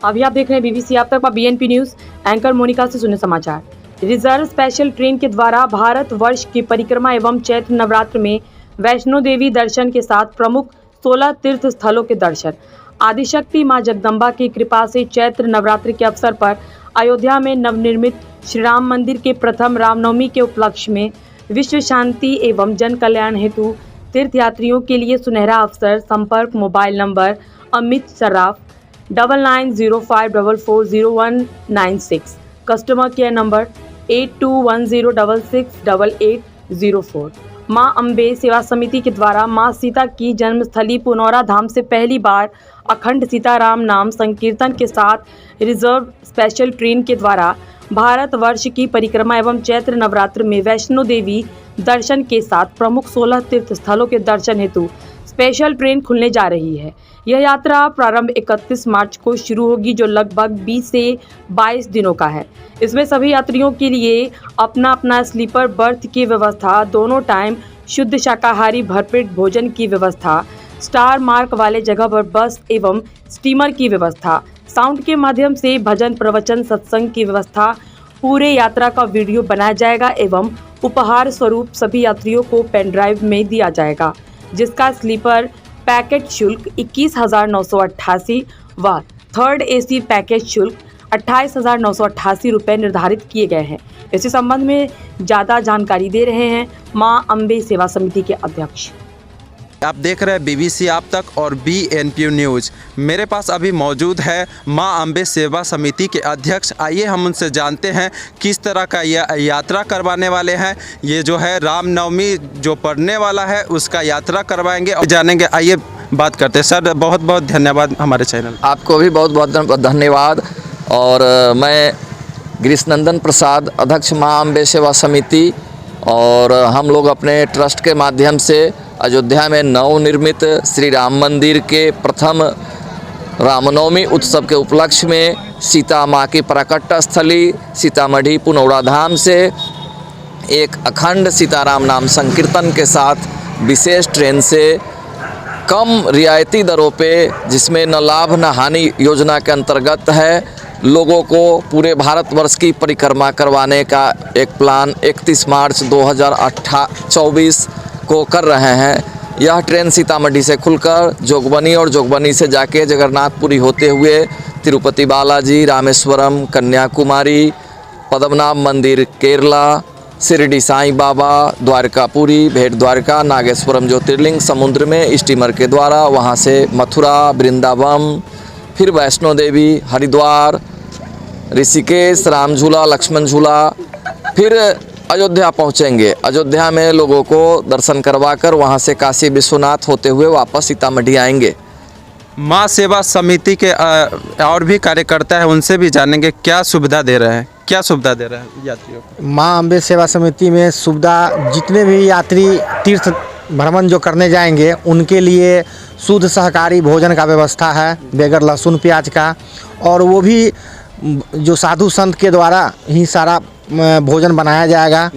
अभी आप देख रहे हैं बीबीसी आप तक बीएनपी न्यूज। एंकर मोनिका से सुने समाचार। रिजर्व स्पेशल ट्रेन के द्वारा भारत वर्ष की परिक्रमा एवं चैत्र नवरात्र में वैष्णो देवी दर्शन के साथ प्रमुख 16 तीर्थ स्थलों के दर्शन। आदिशक्ति मां जगदम्बा की कृपा से चैत्र नवरात्र के अवसर पर अयोध्या में नवनिर्मित श्री राम मंदिर के प्रथम रामनवमी के उपलक्ष्य में विश्व शांति एवं जन कल्याण हेतु तीर्थयात्रियों के लिए सुनहरा अवसर। संपर्क mobile number Amit Sarraf 9905440196, customer care number 8210668804। मां अम्बे सेवा समिति के द्वारा मां सीता की जन्मस्थली पुनौरा धाम से पहली बार अखंड सीताराम नाम संकीर्तन के साथ रिजर्व स्पेशल ट्रेन के द्वारा भारत वर्ष की परिक्रमा एवं चैत्र नवरात्र में वैष्णो देवी दर्शन के साथ प्रमुख 16 तीर्थ स्थलों के दर्शन हेतु स्पेशल ट्रेन खुलने जा रही है। यह यात्रा प्रारंभ 31 मार्च को शुरू होगी, जो लगभग 20 से 22 दिनों का है। इसमें सभी यात्रियों के लिए अपना अपना स्लीपर बर्थ की व्यवस्था, दोनों टाइम शुद्ध शाकाहारी भरपेट भोजन की व्यवस्था, स्टार मार्क वाले जगह पर बस एवं स्टीमर की व्यवस्था, साउंड के माध्यम से भजन प्रवचन सत्संग की व्यवस्था। पूरे यात्रा का वीडियो बनाया जाएगा एवं उपहार स्वरूप सभी यात्रियों को पेन ड्राइव में दिया जाएगा, जिसका स्लीपर पैकेज शुल्क 21,988 व थर्ड एसी पैकेज शुल्क 28,988 रुपये निर्धारित किए गए हैं। इसी संबंध में ज़्यादा जानकारी दे रहे हैं मां अम्बे सेवा समिति के अध्यक्ष। आप देख रहे हैं बीबीसी आप तक और बीएनपी न्यूज़। मेरे पास अभी मौजूद है मां अम्बे सेवा समिति के अध्यक्ष। आइए हम उनसे जानते हैं किस तरह का यह यात्रा करवाने वाले हैं। ये जो है रामनवमी जो पड़ने वाला है उसका यात्रा करवाएंगे और जानेंगे। आइए बात करते हैं। सर बहुत बहुत धन्यवाद हमारे चैनल। आपको भी बहुत बहुत धन्यवाद। और मैं गिरीशनंदन प्रसाद, अध्यक्ष मां अम्बे सेवा समिति, और हम लोग अपने ट्रस्ट के माध्यम से अयोध्या में नवनिर्मित श्री राम मंदिर के प्रथम रामनवमी उत्सव के उपलक्ष्य में सीता माँ की प्राकट स्थली सीतामढ़ी पुनौरा धाम से एक अखंड सीताराम नाम संकीर्तन के साथ विशेष ट्रेन से कम रियायती दरों पे, जिसमें न लाभ न हानि योजना के अंतर्गत है, लोगों को पूरे भारतवर्ष की परिक्रमा करवाने का एक प्लान 31 मार्च 2024 को कर रहे हैं। यह ट्रेन सीतामढ़ी से खुलकर जोगबनी और जोगबनी से जाके जगन्नाथपुरी होते हुए तिरुपति बालाजी, रामेश्वरम, कन्याकुमारी, पद्मनाभ मंदिर केरला, शिरडी साईं बाबा, द्वारकापुरी, भेट द्वारका, नागेश्वरम ज्योतिर्लिंग समुद्र में स्टीमर के द्वारा वहां से मथुरा, वृंदावन, फिर वैष्णो देवी, हरिद्वार, ऋषिकेश, राम झूला, लक्ष्मण झूला, फिर अयोध्या पहुंचेंगे। अयोध्या में लोगों को दर्शन करवाकर वहां से काशी विश्वनाथ होते हुए वापस सीतामढ़ी आएंगे। मां सेवा समिति के और भी कार्यकर्ता हैं, उनसे भी जानेंगे क्या सुविधा दे रहे हैं, क्या सुविधा दे रहे हैं यात्रियों को। मां अम्बे सेवा समिति में सुविधा, जितने भी यात्री तीर्थ भ्रमण जो करने जाएंगे उनके लिए शुद्ध शाकाहारी भोजन का व्यवस्था है, बगैर लहसुन प्याज का, और वो भी जो साधु संत के द्वारा ही सारा भोजन बनाया जाएगा।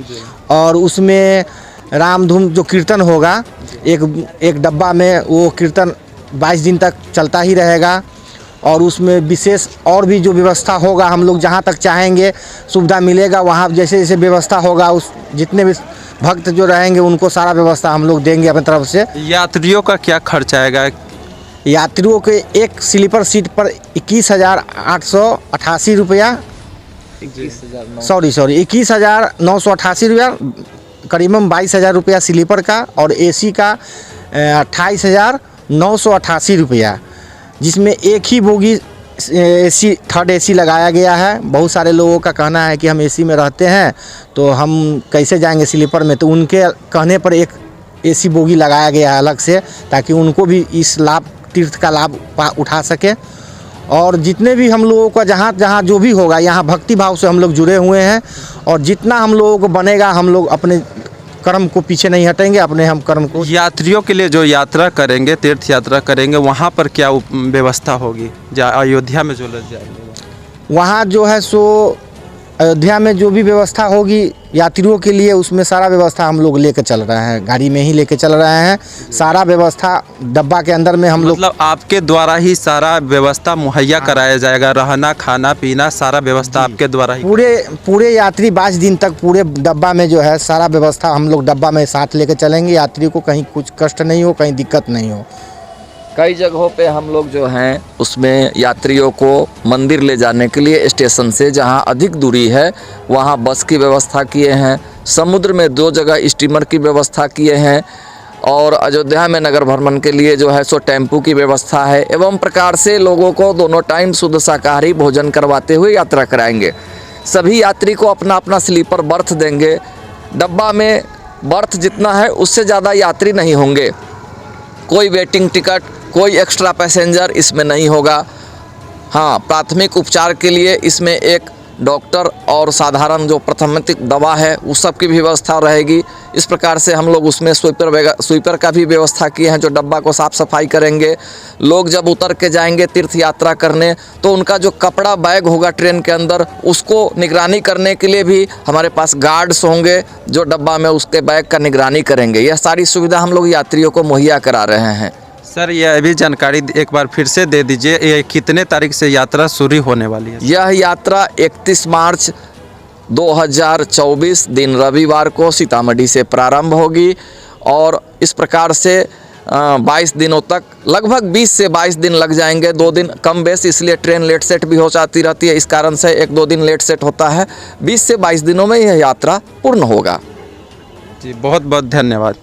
और उसमें रामधुन जो कीर्तन होगा, एक डब्बा में वो कीर्तन 22 दिन तक चलता ही रहेगा। और उसमें विशेष और भी जो व्यवस्था होगा, हम लोग जहाँ तक चाहेंगे सुविधा मिलेगा, वहाँ जैसे जैसे व्यवस्था होगा, उस जितने भी भक्त जो रहेंगे उनको सारा व्यवस्था हम लोग देंगे अपनी तरफ से। यात्रियों का क्या खर्च आएगा? यात्रियों के एक स्लीपर सीट पर 21,888 रुपया, 21,988 रुपया, करीबन 22,000 रुपया स्लीपर का, और एसी का 28,988 रुपया, जिसमें एक ही बोगी एसी थर्ड एसी लगाया गया है। बहुत सारे लोगों का कहना है कि हम एसी में रहते हैं तो हम कैसे जाएंगे स्लीपर में, तो उनके कहने पर एक एसी बोगी लगाया गया है अलग से, ताकि उनको भी इस तीर्थ का लाभ उठा सके। और जितने भी हम लोगों का जहाँ जहाँ जो भी होगा, यहाँ भक्ति भाव से हम लोग जुड़े हुए हैं, और जितना हम लोगों को बनेगा हम लोग अपने कर्म को पीछे नहीं हटेंगे, अपने हम कर्म को। यात्रियों के लिए जो यात्रा करेंगे, तीर्थ यात्रा करेंगे, वहाँ पर क्या व्यवस्था होगी अयोध्या में जो ले जाएंगे? वहाँ जो है सो अयोध्या में जो भी व्यवस्था होगी यात्रियों के लिए, उसमें सारा व्यवस्था हम लोग लेके चल रहे हैं, गाड़ी में ही लेके चल रहे हैं। सारा व्यवस्था डब्बा के अंदर में हम लोग, मतलब आपके द्वारा ही सारा व्यवस्था मुहैया कराया जाएगा, रहना खाना पीना सारा व्यवस्था आपके द्वारा ही। पूरे यात्री 22 दिन तक पूरे डब्बा में जो है सारा व्यवस्था हम लोग डब्बा में साथ लेके चलेंगे। यात्री को कहीं कुछ कष्ट नहीं हो, कहीं दिक्कत नहीं हो। कई जगहों पे हम लोग जो हैं उसमें यात्रियों को मंदिर ले जाने के लिए स्टेशन से जहां अधिक दूरी है वहां बस की व्यवस्था किए हैं। समुद्र में 2 जगह स्टीमर की व्यवस्था किए हैं और अयोध्या में नगर भ्रमण के लिए जो है सो टेम्पू की व्यवस्था है। एवं प्रकार से लोगों को दोनों टाइम शुद्ध शाकाहारी भोजन करवाते हुए यात्रा कराएंगे। सभी यात्री को अपना अपना स्लीपर बर्थ देंगे। डब्बा में बर्थ जितना है उससे ज़्यादा यात्री नहीं होंगे। कोई वेटिंग टिकट, कोई एक्स्ट्रा पैसेंजर इसमें नहीं होगा। हाँ, प्राथमिक उपचार के लिए इसमें एक डॉक्टर और साधारण जो प्राथमिक दवा है उस सब की भी व्यवस्था रहेगी। इस प्रकार से हम लोग उसमें स्वीपर का भी व्यवस्था किए हैं जो डब्बा को साफ़ सफाई करेंगे। लोग जब उतर के जाएंगे तीर्थ यात्रा करने तो उनका जो कपड़ा बैग होगा ट्रेन के अंदर उसको निगरानी करने के लिए भी हमारे पास गार्ड्स होंगे जो डब्बा में उसके बैग का निगरानी करेंगे। यह सारी सुविधा हम लोग यात्रियों को मुहैया करा रहे हैं। सर यह भी जानकारी एक बार फिर से दे दीजिए, ये कितने तारीख से यात्रा शुरू होने वाली है? यह यात्रा 31 मार्च 2024 दिन रविवार को सीतामढ़ी से प्रारंभ होगी और इस प्रकार से 22 दिनों तक, लगभग 20 से 22 दिन लग जाएंगे। 2 दिन कम बेस, इसलिए ट्रेन लेट सेट भी हो जाती रहती है, इस कारण से 1-2 दिन लेट सेट होता है। 20 से 22 दिनों में यह यात्रा पूर्ण होगा। जी बहुत बहुत धन्यवाद।